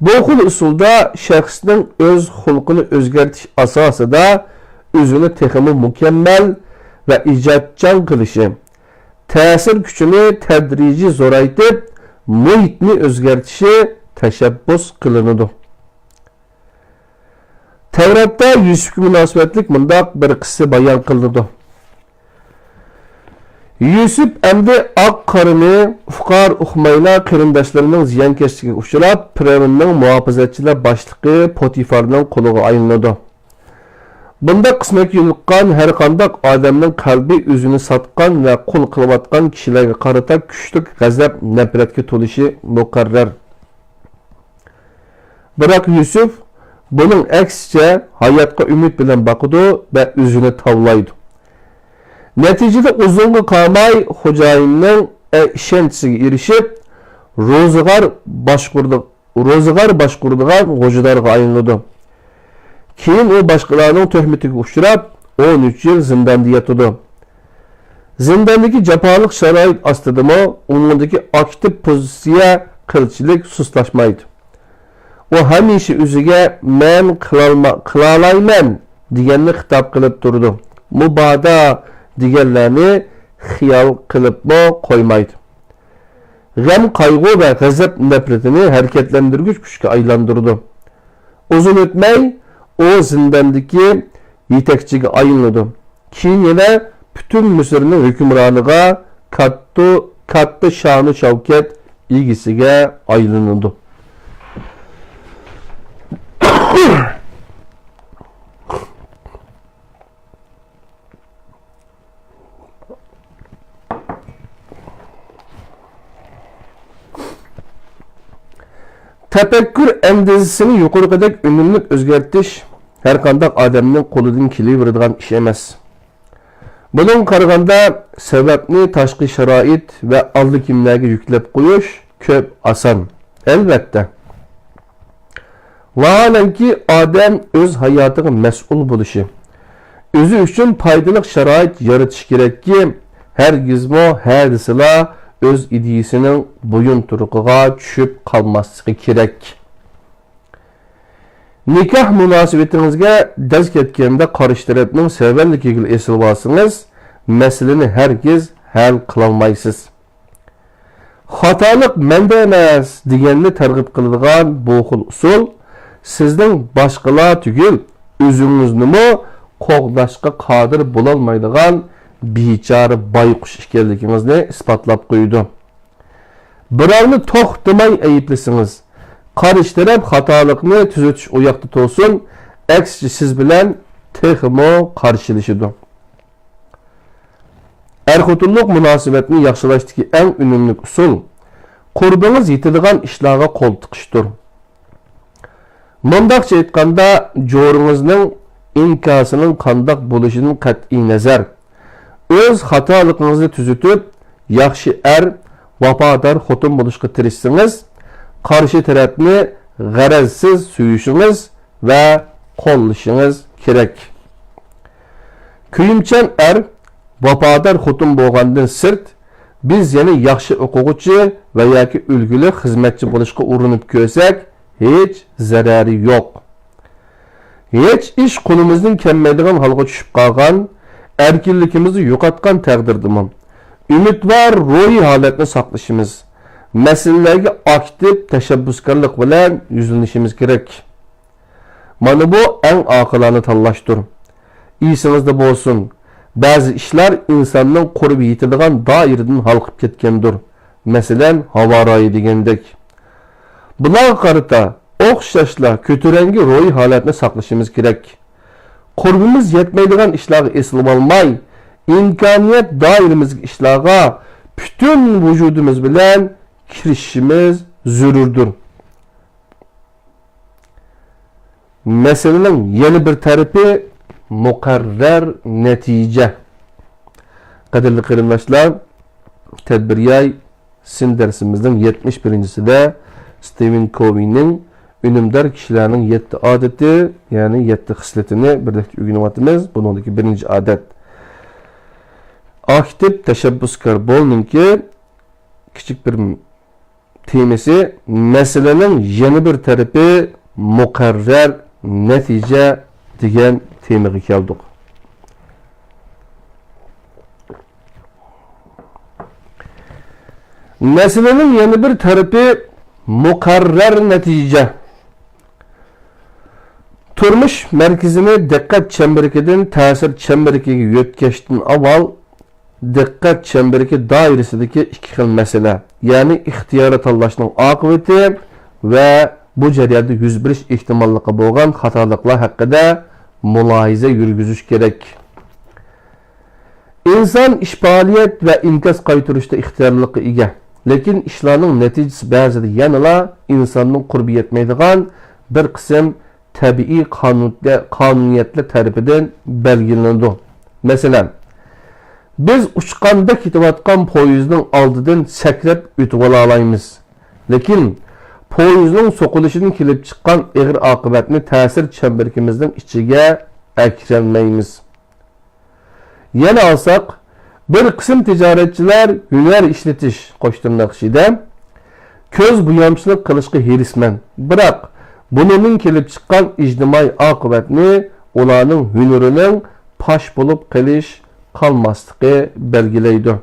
bu xil usulda şəxsinin öz xulqını özgərtiş asasında özünü teximi mükemmel ve icatcan qılışı, təsir küçünü tədrici zoraytıp, muhitni özgərtişi təşəbbüs qılınıdı. Tevrat'ta Yusuf'a münasibetlik mındaq bir qısı bayan qılınıdı. Yusuf endi ak qarını fuqar uxmayla qarindoshlarning ziyonkashligiga uchrab, Firavnning muhofazatchilar boshlig'i Potifarning qo'liga aylanadi. Bunda qismatga yo'liqqan har qanday odamning qalbi o'zini sotgan va qul qilayotgan kishilarga qarata kuchli g'azab, nafratga to'lishi muqarrar. Biroq Yusuf buning aksicha hayotga umid bilan boqadi va o'zini tavlaydi. Neticede uzunga kalmay xo'jayinning ishonchiga erishib, ro'zg'or boshquradigan xo'jalarga aylanadi. Keyin u boshqalarning tuhmatiga uchrab, 13 yil zindonda yotadi. Zindondagi jafolik sharoit ostidami, undagi aktiv pozitsiya qilchilik sustlashmaydi. U hamisha o'ziga men qilalayman deganni xitob qilib turdi. Mubada deganlarni xiyol qilibmi qo'ymaydi. G'am, qayg'u va g'azab nafratini harakatlantirgich kuchga aylantirdi. Uzun o'tmay u zindondagi yetakchiga aylanadi. Keyin yana butun Misrning hukmroniga, katta sha'nu shavkat egisiga aylanadi. Tefekkür endizisini yukarıdaki ünlülük özgertiş her kandak adamның қолыдан келе iş emas. Bunun qaraganda sebepni tashqi sharoit ve aldı kimlerge yüklep koyuş köp asan. Elbette. Vahalenki adam öz hayatıga mas'ul bo'lishi, özü üçün faydalı sharoit yaratish kerak ki, hergizmo hadisila öz ideyasının boyun turuqiga tushib qalmasligi kerak. Nikah munosabatingizga daz ketganda qarish tarafning sevarligiga esilib olsangiz, meseleni hergiz hal qilolmaysiz. Xatolik menda emas deganni targ'ib qiladigan bu xil usul sizning boshqalar tugul o'zingizni qo'g'dashga qodir bo'lolmaydigan bechora bayqush ekanligingizni isbotlab qo'ydi. Birovni to'xtamay ayblasangiz, qarish taraf xatolikni tuzatish u yoqda to'sin, aksicha siz bilan texmo qarshilashidir. Er-xotinlik munosabatni yaxshilashdagi eng unumli usul qurbingiz yetadigan ishlarga qo'l tiqishdir. Mundaqcha aytganda, jo'ringizning inkosining qandoq bo'lishidan qat'iy nazar, o'z xatoligingizni tuzatib, yaxshi vafodor xotin bo'lishga tirishsangiz, qarshi tarafni g'arazsiz suyishingiz va qo'llashingiz kerak. Kuyimchan vafodor xotin bo'lgandan sirt, biz yana yaxshi o'quvchi va yoki ulguli xizmatchi bo'lishga urinib ko'rsak, hech zarari yo'q. Hech ish qo'limizdan kelmaydigan holga tushib qolgan, erkinligimizni yo'qotgan taqdirdami, umidvor ruhiy holatni saqlashimiz, masalalarga aktiv tashabbuskorlik bilan yuzlanishimiz kerak. Mana bu eng oqilona tanlashdir. Esingizda bo'lsin, ba'zi ishlar insonning qurbi yetadigan doiradan halqib ketgandir. Masalan, havorayi degandek. Bularga qarata o'xshashla ko'tarangi ruhiy holatni saqlashimiz kerak. Qurbimiz yetmaydigan ishlarga eslab olmay, imkoniyat doiramizga ishlarga butun vujudimiz bilan kirishimiz zarurdir. Meselenin yeni bir tarafi muqarrar natija. Qadrli qarindoshlar, tadbiriyay sin darsimizning 71-sida Stephen Covey'ning Ünümdar kişilerin 7 adeti, yani 7 xisletini birlikte öğreniyatımız. Bunundaki birinci adet. Aktif teşebbüskar bolunun ki, küçük bir temesi, meselenin yeni bir tarafı mukarrer netice degan temaga keldik. Meselenin yeni bir tarafı mukarrer netice. Turmuş merkezini dikkat çemberikinden ta'sir çemberikiga yo'tkashdan avval dikkat çemberiki dairesidagi ikki xil masala, ya'ni ixtiyori tanlashning oqibati va bu jarayonda yuz berish ehtimolligi bo'lgan xatoliklar haqida mulohaza yurgizish kerak. İnson ish faoliyat va inkas qaytarishda ixtiyorlikka ega, lekin ishlarning natijasi ba'zida yanala insonning qurbi yetmaydigan bir qism tabiiy qonuniyatlar tarafidan belgilanadi. Masalan, biz uchqanda ketayotgan poyezdning oldidan sakrab o'tib olamiz. Lekin poyezdning so'qilishidan kelib chiqqan og'ir oqibatni ta'sir chamberkimizning ichiga akrammaymiz. Yana olsak, bir qism tijoratchilar hunar ishlatish qo'shtirnoqshida ko'z bo'yamchilik qilishga herisman. Biroq bunun kelib chiqqan ijtimoiy oqibatni ularning hunarining pash bo'lib qolmasligi belgilaydi.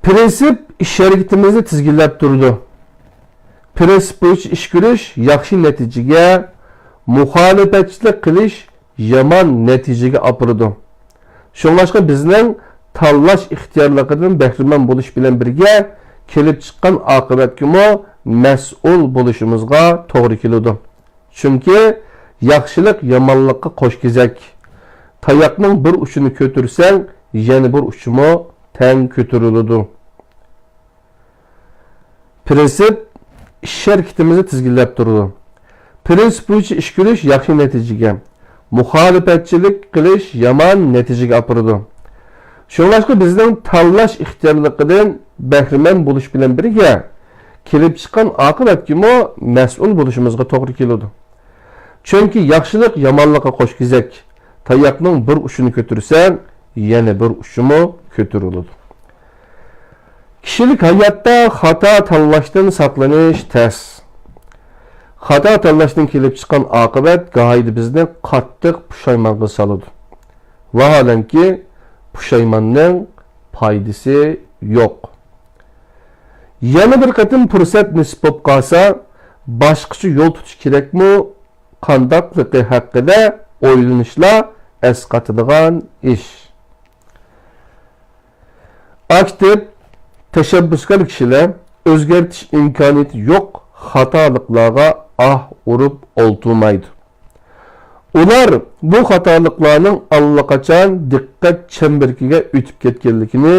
Prinsip ish harakatimizni tizginlab turdi. Prinsip bo'yicha ish ko'rish yaxshi natijaga, muxolifatchilik qilish yomon natijaga olib Şunlaşqa bizning tanlash ixtiyorligidan bahramand bo'lish bilan birga kelib chiqqan oqibatga mas'ul bo'lishimizga to'g'ri keladi. Chunki yaxshilik yomonlikqa qo'shkezak. Tayoqning bir uchini ko'tarsang, yana bir uchimi tang ko'tariladi. Prinsip iş hareketimizni tizginlab turdi. Prinsip bo'yicha ish ko'rish yaxshi natijaga, muxolifatchilik qilish yomon natijaga olib boradi. Shuningdek bizning tanlash ixtiyorligidan bahramand bo'lish bilan birga kelib chiqqan oqibatga mas'ul bo'lishimizga to'g'ri keladi. Chunki yaxshilik yomonlikqa qo'shkizak, tayoqning bir uchini ko'tarsang, yana bir uchimi ko'tariladi. Kishilik hayotda xato tanlashdan saqlanish tez. Xato tanlashdan kelib chiqqan oqibat go'yoki bizni qattiq pushaymonga soladi. Vaholanki pushaymonning foydasi yo'q. Yana bir qatim fursat nisb bo'lib qolsa, boshqacha yo'l tutish kerakmi? Qandoqligi haqida o'ylanishlar asqatadigan ish. Aktiv tashabbuskor kishilar o'zgartish imkoniyati yo'q xatoliklarga urib o'ltirmaydi. Ular bu xatoliklarning allaqachon diqqat chembirkiga o'tib ketganligini,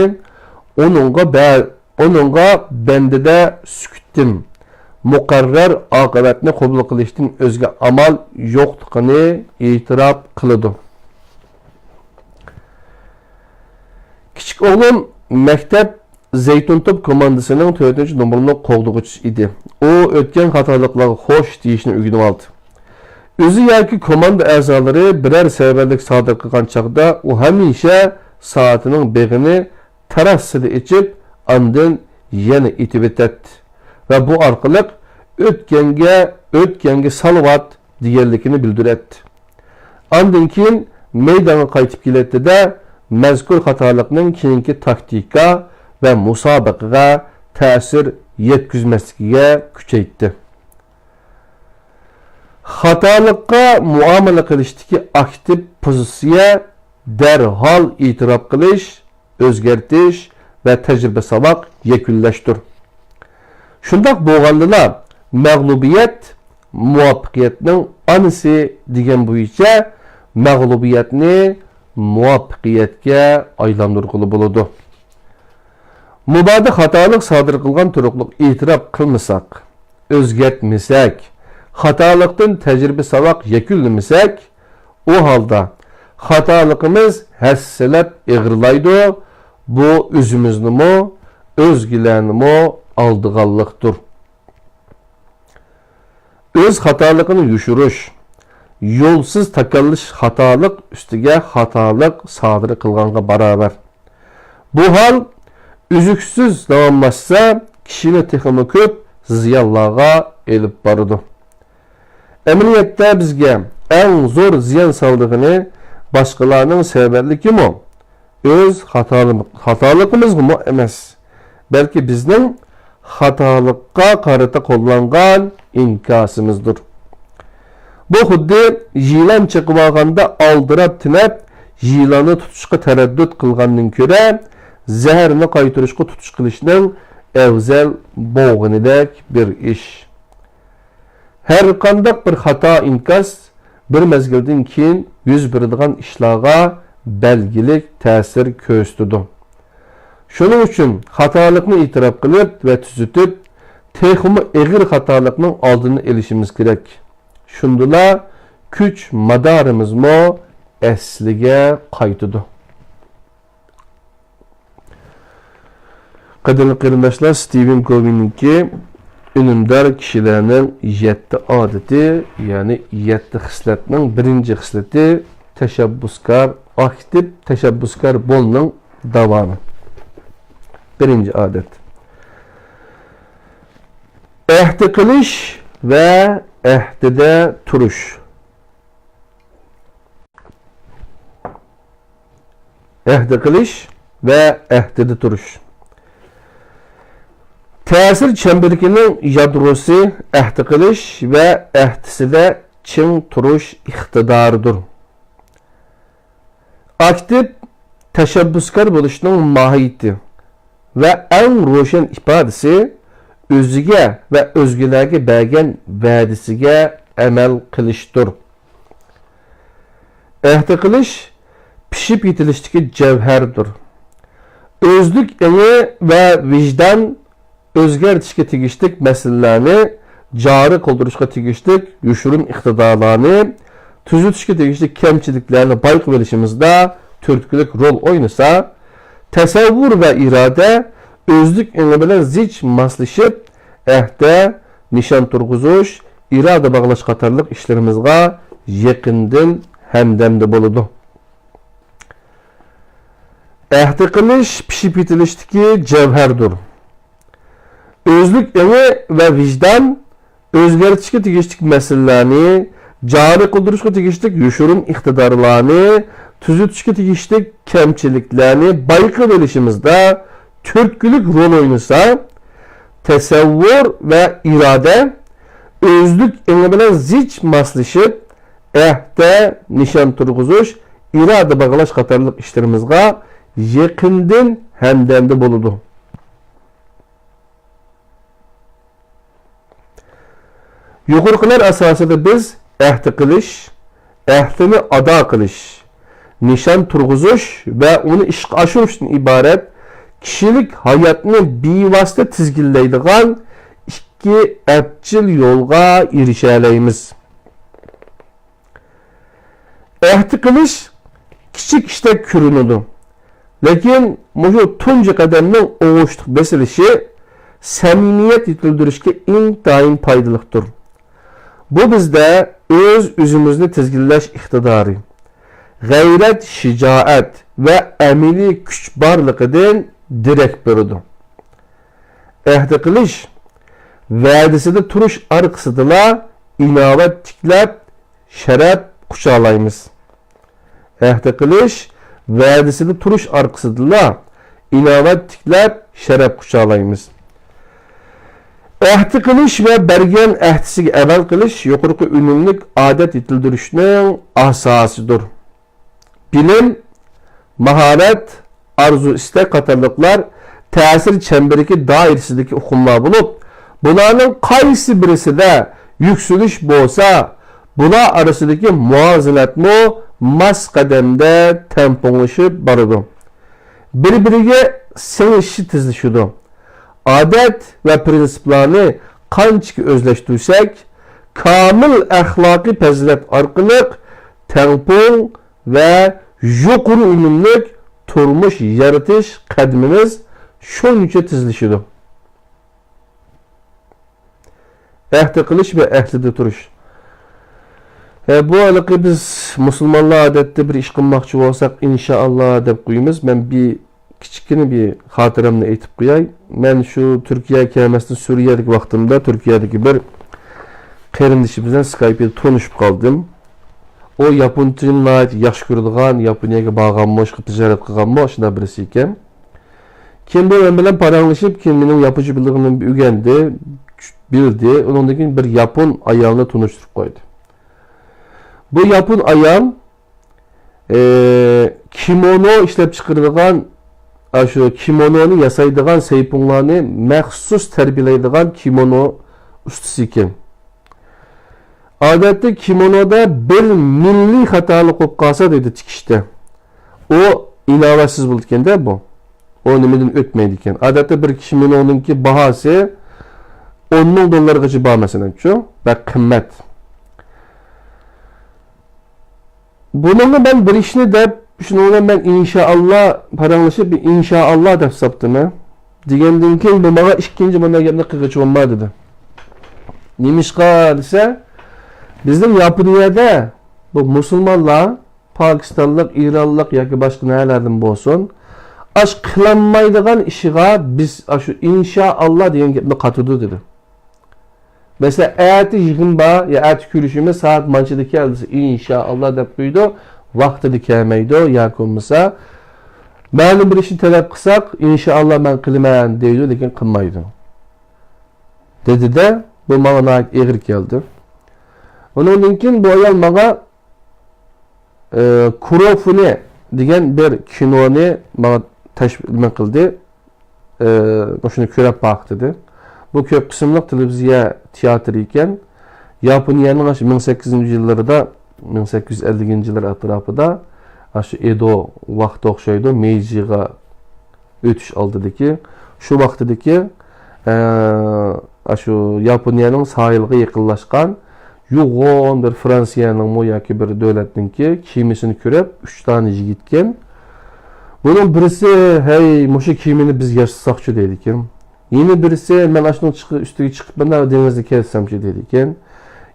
onunga bendida sukutdim, muqarrar oqibatni qabul qilishdan o'zga amal yo'qligini e'tirof qiladi. Kichik o'g'lim maktab Zaytuntop komandasining 4-nomerli qo'g'dug'uchisi edi. U o'tgan xatoliklarga xo'sh deyishni o'rganib oldi. O'zi yoki komanda a'zolari biror sabablik sodir qilgan chaqda u hamisha soatining beg'ini tarassida ichib, andin yana itib etadi va bu orqali o'tganga salovat deganligini bildiradi. Andin keyin maydonga qaytib keladi-da, mazkur xatolikning keyingi taktika ve musobaqaga ta'sir yetkazmasligiga kuchaytdi. Xatolikqa muomala qilishdagi aktiv pozitsiya darhol e'tirof qilish, o'zgartish va tajriba saboq yakunlashdir. Shundoq bo'lganda mag'lubiyat muvaffaqiyatning onasi degan bo'yicha mag'lubiyatni muvaffaqiyatga aylantirg'ili bo'ladi. Mubada xatolik sodir qilgan turuqliq e'tirof qilmasak, o'zgartmasak, xatolikdan tajriba saboq yakunlamasak, u holda xatoligimiz hassalab ig'irlaydi. Bu o'zimiznimi, o'zgilarnimi aldig'anlikdir. O'z xatoligini yushirish, yo'lsiz takallish xatolik ustiga xatolik sodir qilganga barobar. Bu hol üzüksüz davamlashsa, kishini texmi ko'p ziyonlarga elib boradi. Amaliyotda bizga eng zo'r ziyon soldig'ini boshqalarning sababligimi? O'z xatoligimizmi emas, balki bizning xatolikqa qarata qo'llangan inkosimizdir. Bu xuddi yilon chiqib olganda aldirab tinab, yilonni tutishga taraddud qilgandan ko'ra zaharni qaytarishga tutish qilishning afzal bo'lganidek bir ish. Har qanday bir xato inkas bir mezgildan keyin yuz beradigan ishlarga belgilik ta'sir ko'rsatadi. Shuning uchun xatolikni e'tirof qilib va tuzitib, texmi eg'ir xatolikning oldini olishimiz kerak. Shundala kuch madarimizmi asliga qaytadi. Qadrli qarindoshlar, Stephen Covey'ninki Ünümdar kişilərinin 7 adeti, yani 7 xisletinin birinci xisleti təşəbbüskar, aktiv təşəbbüskar bolunun davamı. Birinci adet. Ehdi qilish ve ehdide turuş. Ehdi qilish ve ehdide turuş. Ta'sir çemberliğinin yadrosu ehdi qilish ve ehdiside çin turuş iktidarıdır. Aktiv teşebbüskar bo'lishning mohiyati ve en ro'shan ifodasi o'ziga ve o'zgalarga bergan va'dasiga amal qilishdir. Ehdi qilish pishib yetilishdagi javhardir. O'zlik ilmi ve vicdan özgertishga tegishlik masalalarni joriy qildirishga tegishlik yoshirin iqtidorlarni tuzitishga tegishlik kamchiliklarni bayqab olishimizda turtkilik rol o'ynasa, tasavvur va iroda o'zlik ingi bilan zich moslashib, ahda nishon turg'izish, iroda bog'lash qatorliq ishlarimizga yaqindan hamdamda bo'ladi. Ahdi qilish pishib yetilishdagi javhardir. O'zlik ingi va vijdon o'zgartishga tegishlik masalalarni joriy qildirishga tegishlik yoshirin iqtidorlarni tuzitishga tegishlik kamchiliklarni bayqab olishimizda turtkilik rol o'ynasa, tasavvur va iroda o'zlik ingi bilan zich moslashib, ahda nishon turg'izish, iroda bog'lash qatorliq ishlarimizga yaqindan hamdamda bo'ladi. Yuqoriqilar asosida biz ahdi qilish, ahdini ado qilish, nishon turg'izish va uni ishga oshirishdan iborat kishilik hayotni bevosita tizginlaydigan ikki abchil yo'lga erisha olamiz. Ahdi qilish kichik ishdak ko'rinadi. Lekin mushu tunji qadamning o'ng'ishliq basilishi samimiyat yetildirishga intayin foydalidir. Bu bizda o'zimizni tizginlash iqtidori, g'ayrat, shijoat va amaliy kuch borligidan derak beradi. Ahdi qilish va'dasida turish orqasida inovat tiklab, sharaf quchoqlaymiz. Ahdi qilish va'dasida turish orqasida inovat tiklab, sharaf quchoqlaymiz. Ahdi qilish va bergan ahdisiga amal qilish yuqorqi unumlik odat yetildirishning asosidir. Bilim, mahorat, arzu, istak qatorliqlar ta'sir chambariki doirasidagi uqumlar bo'lib, bularning qaysi birisida yuksalish bo'lsa, bular orasidagi muvozanatni mas qadamda tamponlashib boradi. Bir-biriga sing'ishi tezlashadi. Odat va prinsiplarni qancha o'zlashtirsak, komil axloqiy fazilat orqali tampon va yuqori unumlik turmush yaratish qadmimiz shuncha tezlashadi. Ahdi qilish va ahdida turish. Bu haliqi biz musulmonlar odatda bir ish qilmoqchi bo'lsak, inshaalloh deb qo'yamiz. Men bir kichikgina bir xotiramni aytib qo'yay. Men shu Turkiya kelmasdan Suriyadagi vaqtimda Turkiyadagi bir qarindishim bilan Skype'da tanishib qoldim. O yapon tilini yaxshi ko'radigan, Yaponiyaga borganmi, boshqa tijorat qilganmi, shunday birisi ekan. Kim bu men bilan paranglashib, kim mening yaponcha bilganimni o'rgandi, bildi. Undan keyin bir yapon ayolni tanishtirib qo'ydi. Bu yapon ayol kimono ishlab chiqaradigan, shu kimononi yasaydigan saypunlarni maxsus tarbiyalaydigan kimono ustasi ekan. Odatda kimonoda bir milliy xatolik bo'lib qolsa deydi tikishda. O ilovasiz bo'ldi ekanda bu. O nimadan o'tmaydi ekan. Odatda bir kimononinki bahosi 10 ming dollargacha bor masalan-ku, va qimmat. Bununla ben bir ishni deb, shunga men inshaalloh paranglashib, inshaalloh deb hisobdim. Degandan keyin bu menga ikkinchi bunday gapni qilg'ichi bo'lmadi dedi. Nimishqa desa, bizning Yaponiyada bu musulmonlar, Pokistonlik, Ironlik yoki boshqa narlardan bo'lsin, ash qilinmaydigan ishiga biz shu inshaalloh degan gapni qatudi dedi. Mesela ertesi yığın var ya ertesi görüşümüz saat mançada geldi inşallah deb qo'ydi, vaqtida kelmaydi yoki bo'lmasa ma'lum bir ishni talab qilsak inshaalloh men qilaman deydi, lekin qilmaydi. Dedi-de bu menga og'ir keldi. Undan keyin bu ayol menga Kurofune degan bir kinoni menga tashkil qildi. Shuni ko'rib baq dedi. Bu ko'p qismliq televiziya teatri ekan. Yaponiyaning 1800-yillarda, 1850-yillar atrofida shu Edo vaqti o'xshaydi, Meijiga o'tish oldidagi, shu vaqtidagi Şu Yaponiyanın sahiliga yaqinlashgan yo'g'on bir Fransiyaning yoki bir davlatninki kimisini ko'rib 3 tane yigitken. Bunun birisi hey mushu kiyimini biz yashsaqchi deydi ekan. Yeni birisi men ashuni ustiga chiqib mana dengizda kelsamchi deydi ekan.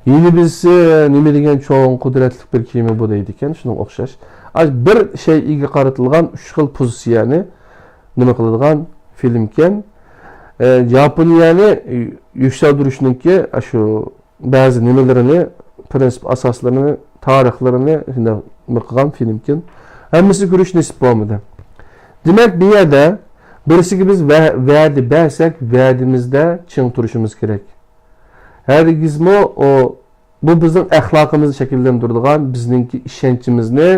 Yeni birisi nima degan cho'ng qudratli bir kiyimi bu deydi ekan. Shunga o'xshash. Bir shayga qaratilgan 3 xil pozitsiyani nima qiladigan film ekan. Yaponiyani yuksaltirishninki shu ba'zi nimalarini, prinsip asoslarini, tarixlarini shunday qilgan film ekan. Hammasi ko'rish nasib bo'lmadi. Demak, bu yerda birisiga biz va'da bersak, va'dimizda ching turishimiz kerak. Hargizmi bu bizning axloqimizni shakllantiradigan, bizningki ishonchimizni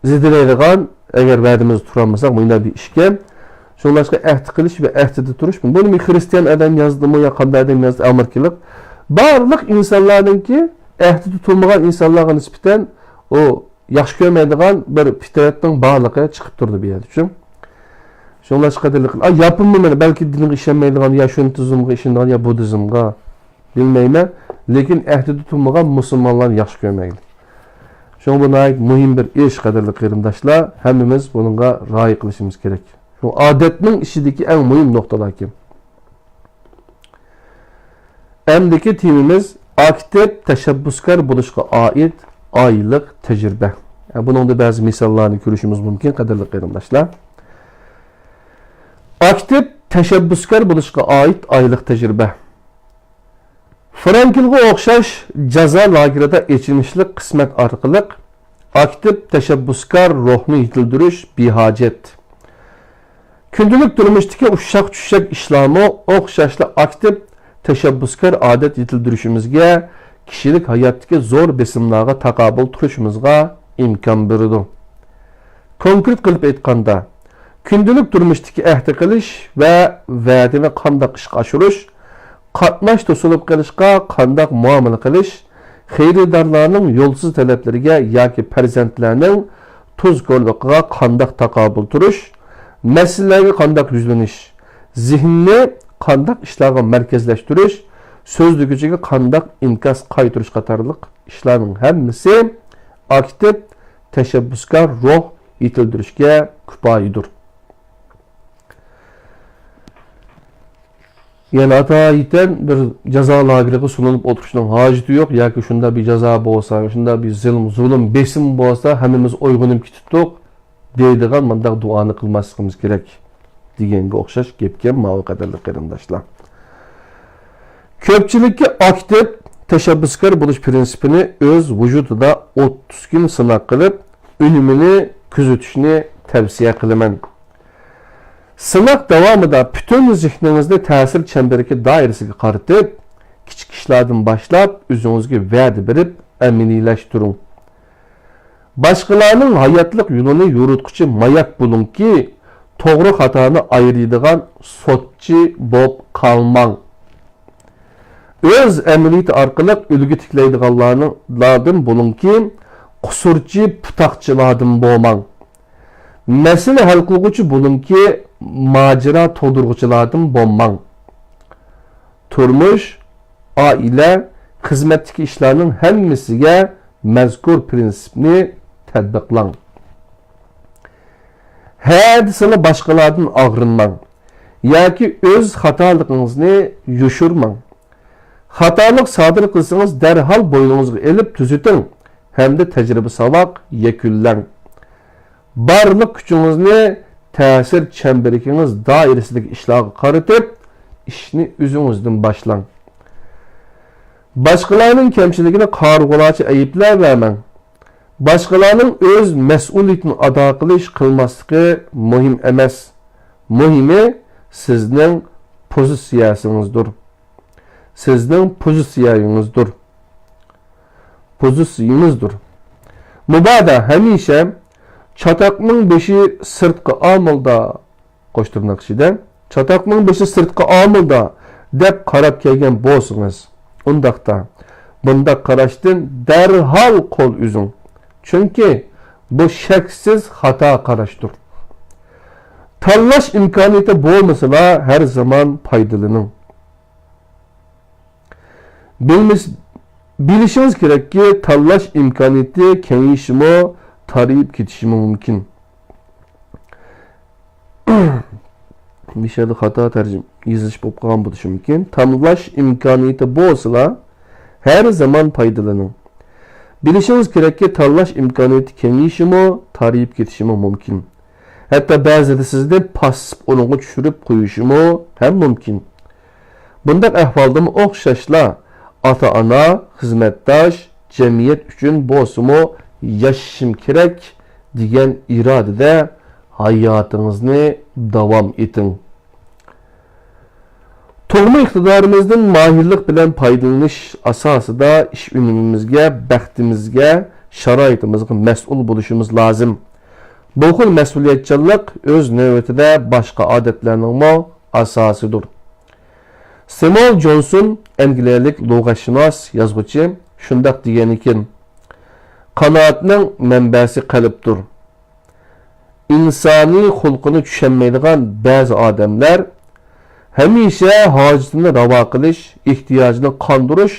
zidilaydigan agar va'dimizni tura olmasak, bunda bir ishga shunlashqa ahd qilish va ahdida turish. Buni xristian adam yozdimi yo qanday adam yozdi, Amerikalik barliq insonlarningki ahdi tutilmagan insonlarga nisbatan o yaxshi ko'rmaydigan bir fitratning borligi chiqib turdi bu yerda. Shunlashqa qadrli qil. Yapınmı mana balki dinga ishonmaydigan yo shuntizmga ishonadigan yo budizmga bilmayman, lekin ahdi tutilmagan musulmonlarni yaxshi ko'rmaydi. Şuna buna muhim bir iş qadrli qarindoshlar, hammamiz bunga rioya qilishimiz kerak. Şu adetning ishidagi eng muhim nuqtalar kim? Endiki temimiz aktiv tashabbuskar bo'lishga oid oylik tajriba. Buningda ba'zi misollarni ko'rishimiz mumkin qadrli qarindoshlar. Aktiv tashabbuskar bo'lishga oid oylik tajriba. Franklga o'xshash jazo lagerida echinishlik qismat orqali aktiv tashabbuskar ruhni yetildirish behojat. Kundalik turmushdagi ushshaq-tushshaq ishlarni o'xshashli aktiv tashabbuskar odat yetildirishimizga, kishilik hayotdagi zo'r besimlarga taqobil turishimizga imkon beradi. Konkret qilib aytganda, kundalik turmushdagi ahd qilish va va'dani qanday ishga oshirish, qatnash to'silib qilishga qanday muomala qilish, xaridorlarning yo'lsiz talablariga yoki farzandlarning tuzko'rligiga qanday taqobil turish, masalalarga qanday yuzlanish, zihnni qanday ishlarga markazlashtirish, so'zligiga qanday inkos qaytarish qatorliq ishlarning hammasi aktiv tashabbuskar ruh yetildirishga kifoyadir. Yani ataiten bir jazo lageriga sunulib o'tirishning hojati yo'q, yoki shunda bir jazo bo'lsa, shunda bir zulm, besim bo'lsa, hammamiz uyg'onib ketdik deydigan mundaq duoni qilmasligimiz kerak deganga o'xshash gapga ma'qul qarindoshlar. Ko'pchilikka aktiv tashabbuskar bo'lish prinsipini o'z vujudida 30 kun sinab qilib, unumini kuzatishni tavsiya qilaman. Sınav davamında bütün zihninizde ta'sir çemberiga doirasiga qaratib, kichik ishlardan boshlab o'zingizga va'da berib, aminiylashtirish. Boshqalarning hayotlik yo'lini yo'rituvchi mayak bo'lingki, to'g'ri xatoni ayiradigan sotchi bo'lib qolmang. O'z amaliyati orqali ulgu tiklaydiganlardan bo'lingki, qusurchi putaqchilardan bo'lmang. Mesele hal qilguvchi bo'lingki, macera to'ldiruvchilardan bo'lmang. Turmush, oila, xizmatdagi ishlarning hammasiga mazkur prinsipni tatbiqlang. Hadisini boshqalardan og'rinmang yoki o'z xatoligingizni yushirmang. Xatolik sodir qilsangiz, darhol bo'yningizga elib tuziting hamda tajriba savoq yakunlang. Barliq kuchingizni ta'sir chemberigingiz doirasidagi ishlarga qaratib, ishni o'zingizdan boshlang. Boshqalarning kamchiligini qarg'ulachi ayblayvermang. Boshqalarning o'z mas'uliyatini ado qilmasligi muhim emas. Muhimi sizning pozitsiyangizdir. Sizning pozitsiyangizdir. Pozitsiyangizdir. Mubada hamisha çataqning beshi sirtqi omilda qo'shtirnoq ichida çataqning beshi sirtqi omilda deb qarab kelgan bo'lsangiz, undaqda bundaq qarashdan darhol qo'l uzing. Chunki bu shaksiz xato qarashdir. Tanlash imkoniyati bo'lmasa her zaman faydalanın. Bilişiniz gerek ki tanlash imkoniyati kengayishimi, tarayıp ketishimi mumkin. Bir şeyde hata tercih yazış bo'lib qolgan bo'lishi mumkin. Tanlash imkoniyati bo'lsa her zaman faydalanın. Bilişiniz gerek ki tanlash imkoniyati kengayishimi, tarayıp ketishimi mumkin. Hatta ba'zida sizde pasib onunga tushirib qo'yishimi ham mumkin. Bunday ahvolda o'xshashla ota-ona, xizmatdosh, jamiyat uchun bo'lsa-mu yashashim kerak degan irodada hayotingizni davom eting. Tug'ma iqtidorimizdan mohirlik bilan foydalanish asosida ish unumimizga, baxtimizga, sharoitimizga mas'ul bo'lishimiz lozim. Bu xil mas'uliyatchanlik o'z navbatida boshqa odatlarning asosidir. Samuel Johnson, Angliyalik lug'atshunos, yozuvchi, shundoq degan ekan: qanoatning manbasi qalbdir. İnsoniy xulqini tushunmaydigan ba'zi odamlar hamisha hojatini ravo qilish, ehtiyojini qondirish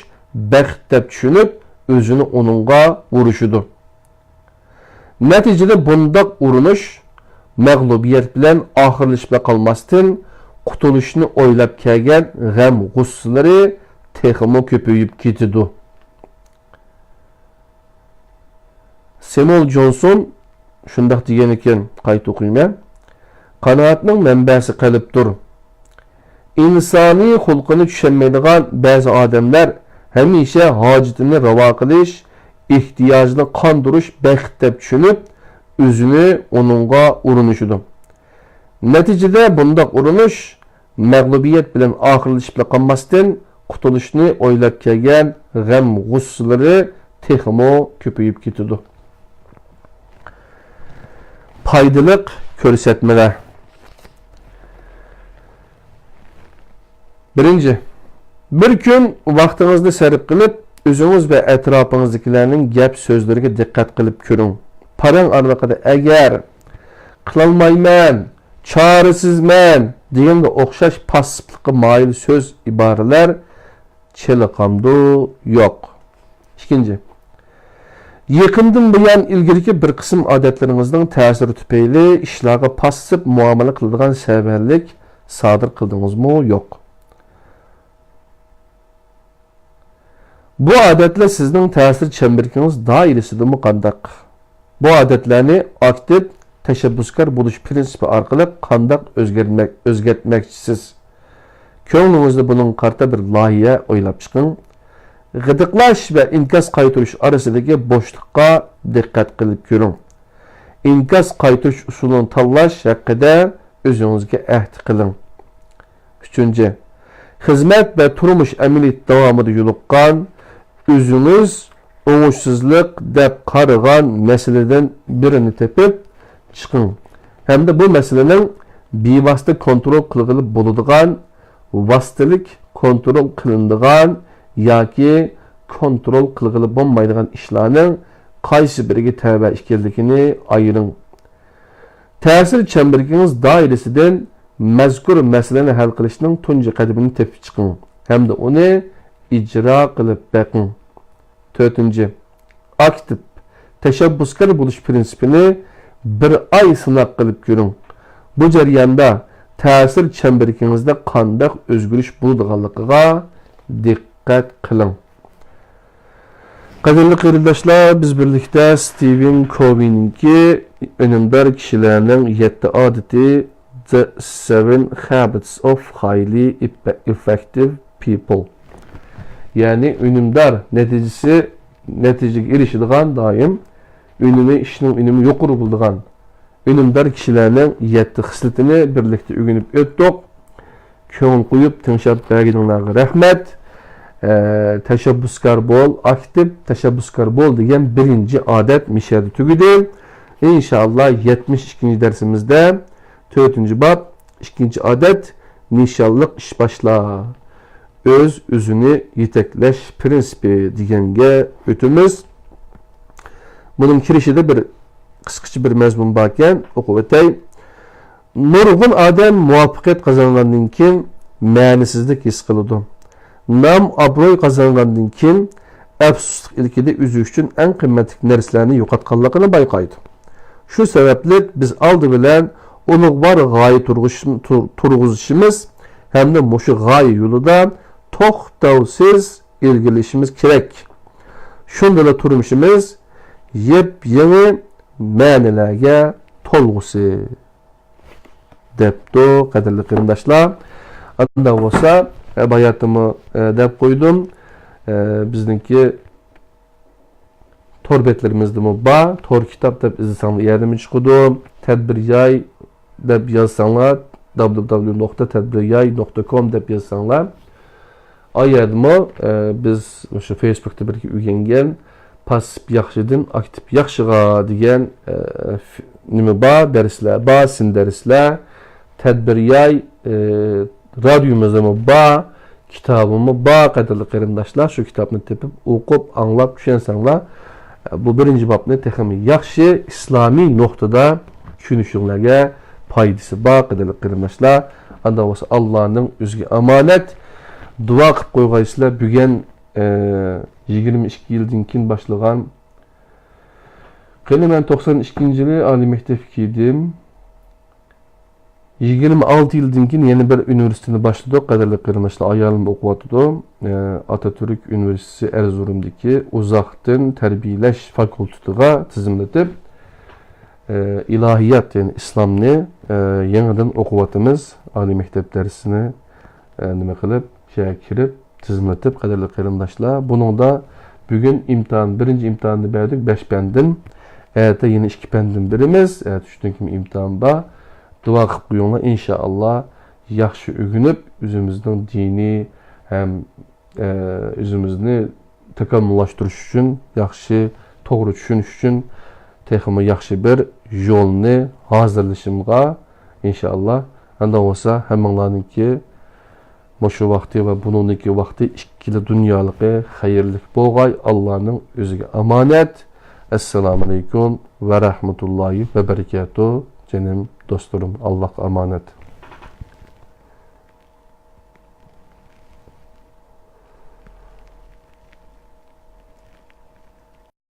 baxt deb tushunib, o'zini uningga urishidir. Natijada bundoq urinish mag'lubiyat bilan oxirlashib qolmasdan qutulishni o'ylab kelgan g'am g'ussalari texmo ko'payib ketadi. Samuel Johnson shundoq degan ekan, qayta o'qiyman. Qanoatning manbasi qalbdir. İnsoniy xulqini tushunmaydigan ba'zi odamlar hamisha hojatini ravo qilish, ehtiyojini qondirish baxt deb tushunib, o'zini uningga urinishidir. Natijada bundoq urinish mag'lubiyat bilan oxirlashib qolmasdan qutulishni o'ylab kelgan g'am g'ussalari texmo ko'payib ketadi. Foydali ko'rsatmalar. Birinci, bir kun vaqtingizni sarf qilib, o'zingiz va atrofingizdagilarning gap so'zlariga diqqat qilib ko'ring. Parang orqada agar qilolmayman, chorisizman deganga o'xshash passivlikqa moyil so'z iboralar chiliqamdi yo'q. Ikkinchi, yaqindan buyon ilgirki bir qism odatlaringizning ta'siri tufayli ishlarga passiv muomala qiladigan safarlik sodir qildingizmi yo'q? Bu odatlar sizning ta'sir chambargingiz doirasidami qandaq? Bu odatlarni aktiv tashabbuskor bo'lish prinsipi orqali qandaq o'zgartmoqchisiz? Ko'nglingizda buning qarta bir loyiha o'ylab chiqing. G'idiqlash va inkas qaytarish orasidagi bo'shliqqa diqqat qilib ko'ring. Inkas qaytarish usulini tanlash haqida o'zingizga ahd qiling. 3. Xizmat va turmush amaliyot davomida yo'liqqan o'zingiz o'ngishsizlik deb qaragan masaladan birini tepib chiqing. Hamda bu masalaning bevosita kontrol qilib bo'ladigan, vositalik kontrol qilinadigan yoki kontrol qilib bo'lmaydigan ishlarning qaysi biriga tavba ekanligini ayring. Ta'sir chambargingiz doirasidan mazkur masalani hal qilishning tunji qadamini tepib chiqing hamda uni ijro qilib boqing. 4. Aktiv tashabbuskor bo'lish prinsipini bir oy sinab qilib ko'ring. Bu jarayonda ta'sir chambargingizda qanday o'zgarish bo'ladiganligiga diqqat qiling. Qadrli qarindoshlar, biz birlikda Stephen Covey'ninki önümdar kişilerinin 7 adeti The 7 Habits of Highly Effective People. Yani önümdar neticeye erişidigan daim işinin önümü yuqori bulduğun önümdar kişilerinin 7 xisletini birlikte öğrenip öttük. Köngül qo'yib tinglab berganinglarga rahmat. Tashabbuskor bo'l, aktiv tashabbuskor bo'l degan birinci odat mishadi tugidi. İnşallah 72. dersimizde 4. bab 2. odat nishalliq ish boshla. O'zini yetaklash prinsipi deganga o'tamiz. Buning kirishida bir qisqacha bir mazmun bor ekan, o'qib o'tay. nurgun adam muvaffaqiyat qazangandan keyin ma'nisizlik his qiladi. Nam abroy qazangandan keyin afsuslik ilkide üzü üçün en qimmatli narsalarni yo'qotganligini bayqaydi. Şu sebeple biz aldı bilen ulug'var g'oya turg'izishimiz hamda mushu g'oya yo'lida to'xtovsiz ilgilishimiz kerak. Shundala turmushimiz yep-yangi ma'nilarga to'lg'usi debdi qadrli qarindoshlar. Anda bo'lsa bayatımı deb qo'ydim. Bizningki tor betlerimizde mi ba, tor kitap deb izlesanlar yerdimi çıkıdı. Tedbiryay deb yazsanlar, www.tedbiryay.com deb yazsanlar. Ayadımı biz şu Facebook'ta bir üyengen pasif yaxşıdın, aktif yaxşığa degan nimi ba, dersler, ba, sin dersler. Tedbiryay radyomuzda mı ba, kitabımı ba qadrli qarindoshlar, şu kitabını tepip o'qib, anglab tushensanglar, bu birinci babni texmi yaxshi islomiy nuqtada tushunishinglarga foydasi bor qadrli qarindoshlar. Anda bo'lsa Allohning o'ziga omonat duo qilib qo'ygaysizlar. Bugun 22 yildan keyin boshlagan men 92-yili oliy maktabga edim. 26 yıldan keyin yeni bir üniversiteni başladık. Qadrli qarindoshlar, ayolim o'qiyotdi. Atatürk Üniversitesi Erzurum'daki Uzaqdan Terbiyelash fakültetiga tizimletip ilahiyat yani İslamni yeniden o'qiyotimiz. Oliy maktab dersini nima qilib, kirib tizimletip qadrli qarindoshlar. Buningda bugun imtihan, birinci imtihanni berdik 5 bendin. Erta yeni 2 bendin birimiz. Tushdan keyin imtihan bor. Dua qilib qo'yinglar, inshaalloh yaxshi o'rganib, o'zimizning diniy ham o'zimizni takomillashtirish uchun, yaxshi to'g'ri tushunish uchun texmi yaxshi bir yo'lni hozirlashimga inshaalloh. Anda bo'lsa hammanglarningki mushu vaqti va buningki vaqti ikkili dunyoligi xayrli bo'lg'ay. Allohning o'ziga omonat. Assalomu alaykum va rahmatullohi va barakatuh. Canım dostlarım, Allah'a emanet.